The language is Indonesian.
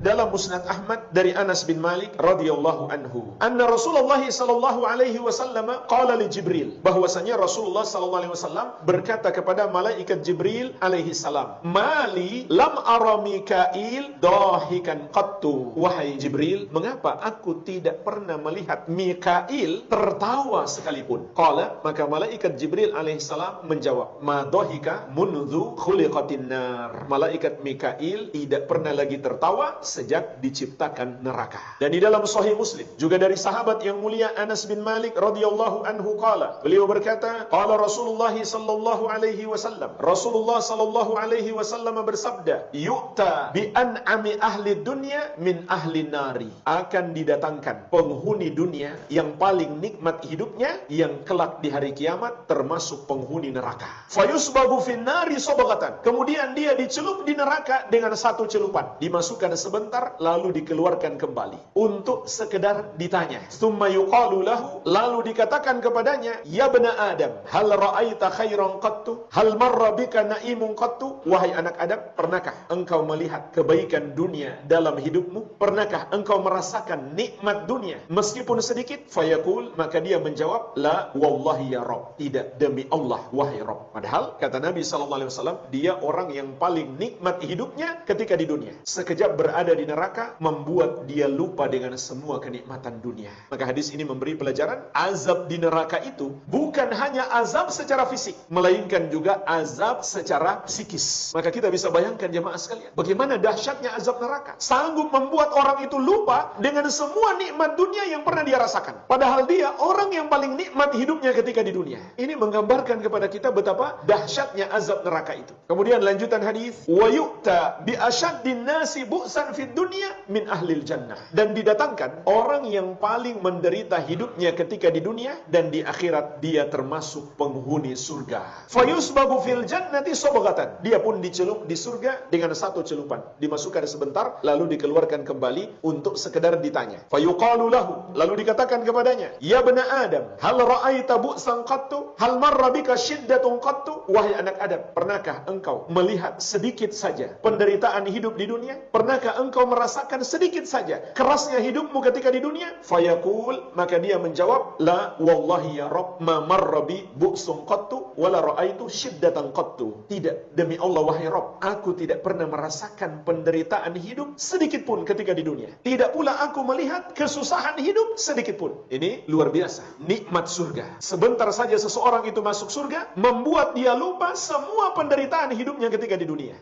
dalam Musnad Ahmad dari Anas bin Malik radhiyallahu anhu, anna Rasulullah sallallahu alaihi wasallam qala li Jibril, bahwasanya Rasulullah sallallahu alaihi wasallam berkata kepada malaikat Jibril alaihi salam, mali lam ara Mikail dahikan qattu. Wahai Jibril, mengapa aku tidak pernah melihat Mikail tertawa sekalipun? Qala, maka malaikat Jibril alaihi salam menjawab, ma dahika mundu khuliqatin nar. Malaikat Mikail tidak pernah lagi tertawa sejak diciptakan neraka. Dan di dalam Sahih Muslim juga dari sahabat yang mulia Anas bin Malik radhiyallahu anhu qala, beliau berkata, qala Rasulullah sallallahu alaihi wasallam, Rasulullah sallallahu alaihi wasallam bersabda, yu'ta bi an'ami ahli dunya min ahli nari. Akan didatangkan penghuni dunia yang paling nikmat hidupnya, yang kelak di hari kiamat termasuk penghuni neraka. Fayusbagu fin nari sabghatan. Kemudian dia dicelup di neraka dengan satu celupan, dimasukkan sebentar lalu dikeluarkan kembali untuk sekedar ditanya. Tsumma yuqalu lahu, lalu dikatakan kepadanya, ya bena Adam, hal ra'aita khairan qattu? Hal marra bika na'imun qattu? Wahai anak Adam, pernahkah engkau melihat kebaikan dunia dalam hidupmu? Pernahkah engkau merasakan nikmat dunia meskipun sedikit? Fayaqul, maka dia menjawab, la wallahi ya Rabb, tidak, demi Allah wahai Rabb. Padahal kata Nabi sallallahu alaihi wasallam, dia orang yang paling nikmat hidupnya ketika di dunia. Sekejap berada di neraka membuat dia lupa dengan semua kenikmatan dunia. Maka hadis ini memberi pelajaran, azab di neraka itu bukan hanya azab secara fisik, melainkan juga azab secara psikis. Maka kita bisa bayangkan jemaah sekalian, bagaimana dahsyatnya azab neraka. Sanggup membuat orang itu lupa dengan semua nikmat dunia yang pernah dia rasakan. Padahal dia orang yang paling nikmat hidupnya ketika di dunia. Ini menggambarkan kepada kita betapa dahsyatnya azab neraka itu. Kemudian lanjutan hadis, wa yu'ta bi asyaddin nasi bu'san fid dunya min ahlil jannah. Dan didatangkan orang yang paling menderita hidupnya ketika di dunia, dan di akhirat dia termasuk penghuni surga. Fayusbagu fil jannati sabghatan. Dia pun dicelup di surga dengan satu celupan, dimasukkan sebentar lalu dikeluarkan kembali untuk sekedar ditanya. Fayuqalu lahu, lalu dikatakan kepadanya, ya bena Adam, hal ra'aita bu'san qattu? Hal marra bika syiddatun qattu? Wahai anak Adam, pernahkah engkau melihat sedikit saja penderitaan hidup di dunia? Pernahkah engkau merasakan sedikit saja kerasnya hidupmu ketika di dunia? Fayaqul, maka dia menjawab, la wallahi ya Rabb, ma marra bi bu'sun qattu wala ra'aitu syiddatan qattu. Tidak, demi Allah wahai Rabb, aku tidak pernah merasakan penderitaan hidup sedikit pun ketika di dunia. Tidak pula aku melihat kesusahan hidup sedikit pun. Ini luar biasa, nikmat surga. Sebentar saja seseorang itu masuk surga, membuat dia lupa semua penderitaan hidupnya ketika di dunia.